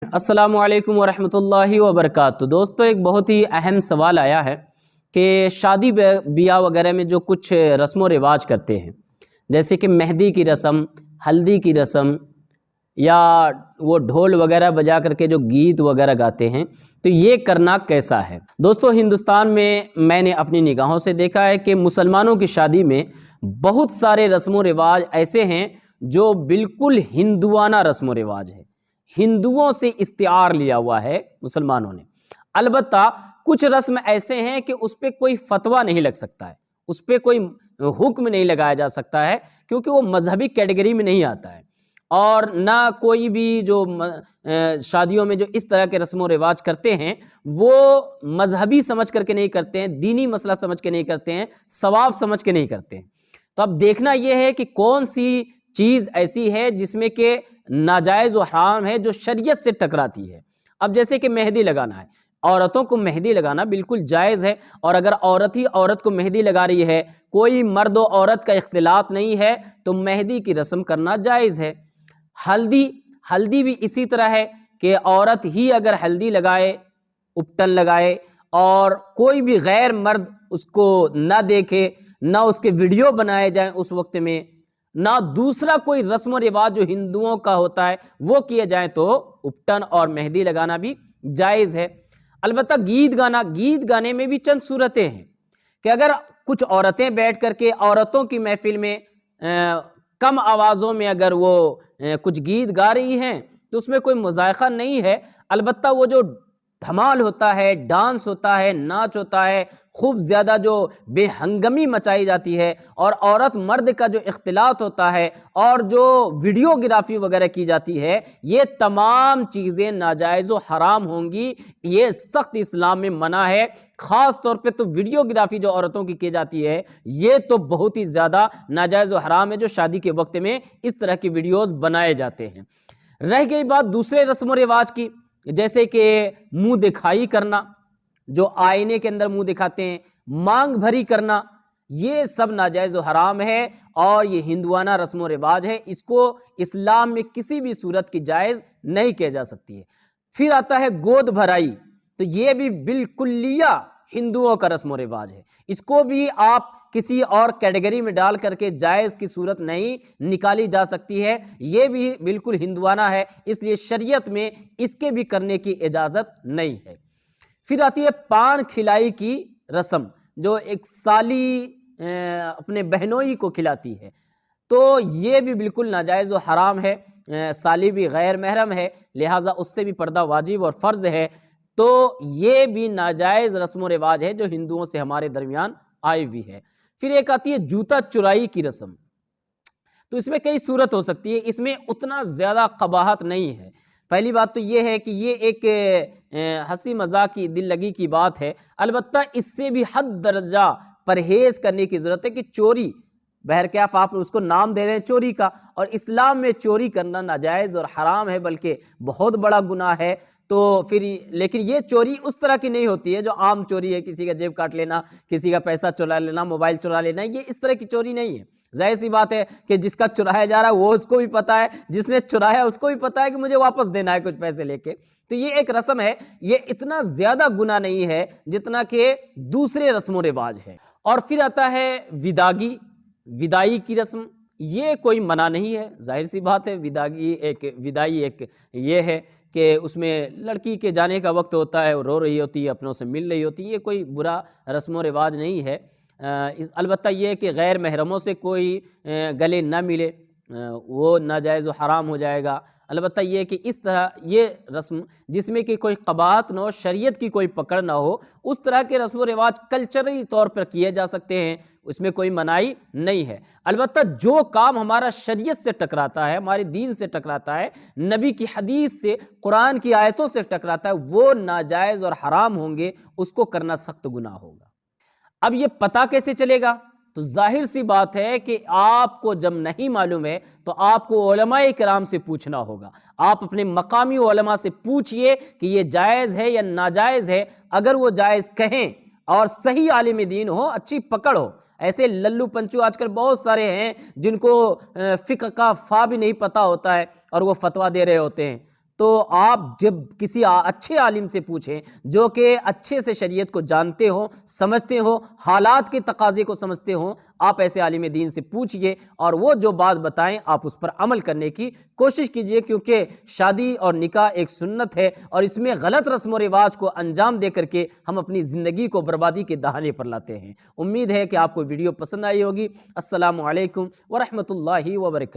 السلام علیکم ورحمۃ اللہ وبرکاتہ۔ دوستو، ایک بہت ہی اہم سوال آیا ہے کہ شادی بیاہ وغیرہ میں جو کچھ رسم و رواج کرتے ہیں، جیسے کہ مہندی کی رسم، ہلدی کی رسم، یا وہ ڈھول وغیرہ بجا کر کے جو گیت وغیرہ گاتے ہیں، تو یہ کرنا کیسا ہے؟ دوستو، ہندوستان میں نے اپنی نگاہوں سے دیکھا ہے کہ مسلمانوں کی شادی میں بہت سارے رسم و رواج ایسے ہیں جو بالکل ہندوانہ رسم و رواج ہے، ہندوؤں سے استعار لیا ہوا ہے مسلمانوں نے۔ البتہ کچھ رسم ایسے ہیں کہ اس پہ کوئی فتویٰ نہیں لگ سکتا ہے، اس پہ کوئی حکم نہیں لگایا جا سکتا ہے، کیونکہ وہ مذہبی کیٹیگری میں نہیں آتا ہے، اور نہ کوئی بھی جو شادیوں میں جو اس طرح کے رسم و رواج کرتے ہیں وہ مذہبی سمجھ کر کے نہیں کرتے ہیں، دینی مسئلہ سمجھ کے نہیں کرتے ہیں، ثواب سمجھ کے نہیں کرتے ہیں۔ تو اب دیکھنا یہ ہے کہ کون سی چیز ایسی ہے جس میں کہ ناجائز و حرام ہے، جو شریعت سے ٹکراتی ہے۔ اب جیسے کہ مہندی لگانا ہے، عورتوں کو مہندی لگانا بالکل جائز ہے، اور اگر عورت ہی عورت کو مہندی لگا رہی ہے، کوئی مرد و عورت کا اختلاط نہیں ہے، تو مہندی کی رسم کرنا جائز ہے۔ ہلدی بھی اسی طرح ہے کہ عورت ہی اگر ہلدی لگائے، اپٹن لگائے، اور کوئی بھی غیر مرد اس کو نہ دیکھے، نہ اس کے ویڈیو بنائے جائیں اس وقت میں، نہ دوسرا کوئی رسم و رواج جو ہندوؤں کا ہوتا ہے وہ کیے جائیں، تو اپٹن اور مہندی لگانا بھی جائز ہے۔ البتہ گیت گانے میں بھی چند صورتیں ہیں کہ اگر کچھ عورتیں بیٹھ کر کے عورتوں کی محفل میں کم آوازوں میں اگر وہ کچھ گیت گا رہی ہیں تو اس میں کوئی مذائقہ نہیں ہے۔ البتہ وہ جو دھمال ہوتا ہے، ڈانس ہوتا ہے، ناچ ہوتا ہے، خوب زیادہ جو بے ہنگمی مچائی جاتی ہے، اور عورت مرد کا جو اختلاط ہوتا ہے، اور جو ویڈیوگرافی وغیرہ کی جاتی ہے، یہ تمام چیزیں ناجائز و حرام ہوں گی۔ یہ سخت اسلام میں منع ہے۔ خاص طور پہ تو ویڈیوگرافی جو عورتوں کی جاتی ہے، یہ تو بہت ہی زیادہ ناجائز و حرام ہے، جو شادی کے وقت میں اس طرح کی ویڈیوز بنائے جاتے ہیں۔ رہ گئی بات دوسرے رسم و رواج کی، جیسے کہ منہ دکھائی کرنا، جو آئینے کے اندر منہ دکھاتے ہیں، مانگ بھری کرنا، یہ سب ناجائز و حرام ہے، اور یہ ہندوانہ رسم و رواج ہے۔ اس کو اسلام میں کسی بھی صورت کی جائز نہیں کیا جا سکتی ہے۔ پھر آتا ہے گود بھرائی، تو یہ بھی بالکلیہ ہندوؤں کا رسم و رواج ہے۔ اس کو بھی آپ کسی اور کیٹیگری میں ڈال کر کے جائز کی صورت نہیں نکالی جا سکتی ہے، یہ بھی بالکل ہندوانہ ہے، اس لیے شریعت میں اس کے بھی کرنے کی اجازت نہیں ہے۔ پھر آتی ہے پان کھلائی کی رسم، جو ایک سالی اپنے بہنوئی کو کھلاتی ہے، تو یہ بھی بالکل ناجائز و حرام ہے۔ سالی بھی غیر محرم ہے، لہٰذا اس سے بھی پردہ واجب اور فرض ہے، تو یہ بھی ناجائز رسم و رواج ہے جو ہندوؤں سے ہمارے درمیان آئی ہوئی ہے۔ پھر ایک آتی ہے جوتا چرائی کی رسم، تو اس میں کئی صورت ہو سکتی ہے، اس میں اتنا زیادہ قباحت نہیں ہے۔ پہلی بات تو یہ ہے کہ یہ ایک ہنسی مذاق کی دل لگی کی بات ہے، البتہ اس سے بھی حد درجہ پرہیز کرنے کی ضرورت ہے کہ چوری، بہرکیف آپ اس کو نام دے رہے ہیں چوری کا، اور اسلام میں چوری کرنا ناجائز اور حرام ہے، بلکہ بہت بڑا گناہ ہے۔ تو پھر لیکن یہ چوری اس طرح کی نہیں ہوتی ہے جو عام چوری ہے، کسی کا جیب کاٹ لینا، کسی کا پیسہ چرا لینا، موبائل چرا لینا، یہ اس طرح کی چوری نہیں ہے۔ ظاہر سی بات ہے کہ جس کا چرایا جا رہا ہے وہ اس کو بھی پتا ہے، جس نے چرایا اس کو بھی پتا ہے کہ مجھے واپس دینا ہے کچھ پیسے لے کے، تو یہ ایک رسم ہے، یہ اتنا زیادہ گناہ نہیں ہے جتنا کہ دوسرے رسم و رواج ہے۔ اور پھر آتا ہے ودائی کی رسم، یہ کوئی منع نہیں ہے، ظاہر سی بات ہے، ودائی ایک یہ ہے کہ اس میں لڑکی کے جانے کا وقت ہوتا ہے، وہ رو رہی ہوتی ہے، اپنوں سے مل رہی ہوتی ہے، یہ کوئی برا رسم و رواج نہیں ہے۔ البتہ یہ کہ غیر محرموں سے کوئی گلے نہ ملے، وہ ناجائز و حرام ہو جائے گا۔ البتہ یہ کہ اس طرح یہ رسم جس میں کہ کوئی قباحت نہ ہو، شریعت کی کوئی پکڑ نہ ہو، اس طرح کے رسم و رواج کلچرلی طور پر کیے جا سکتے ہیں، اس میں کوئی منائی نہیں ہے۔ البتہ جو کام ہمارا شریعت سے ٹکراتا ہے، ہمارے دین سے ٹکراتا ہے، نبی کی حدیث سے، قرآن کی آیتوں سے ٹکراتا ہے، وہ ناجائز اور حرام ہوں گے، اس کو کرنا سخت گناہ ہوگا۔ اب یہ پتہ کیسے چلے گا؟ تو ظاہر سی بات ہے کہ آپ کو جب نہیں معلوم ہے تو آپ کو علماء کرام سے پوچھنا ہوگا، آپ اپنے مقامی علماء سے پوچھئے کہ یہ جائز ہے یا ناجائز ہے۔ اگر وہ جائز کہیں اور صحیح عالم دین ہو، اچھی پکڑ ہو، ایسے للو پنچو آج کل بہت سارے ہیں جن کو فقہ کا فا بھی نہیں پتہ ہوتا ہے اور وہ فتویٰ دے رہے ہوتے ہیں، تو آپ جب کسی اچھے عالم سے پوچھیں جو کہ اچھے سے شریعت کو جانتے ہو، سمجھتے ہو، حالات کے تقاضے کو سمجھتے ہوں، آپ ایسے عالم دین سے پوچھئے اور وہ جو بات بتائیں آپ اس پر عمل کرنے کی کوشش کیجئے، کیونکہ شادی اور نکاح ایک سنت ہے اور اس میں غلط رسم و رواج کو انجام دے کر کے ہم اپنی زندگی کو بربادی کے دہانے پر لاتے ہیں۔ امید ہے کہ آپ کو ویڈیو پسند آئی ہوگی۔ السلام علیکم ورحمۃ اللہ وبرکاتہ۔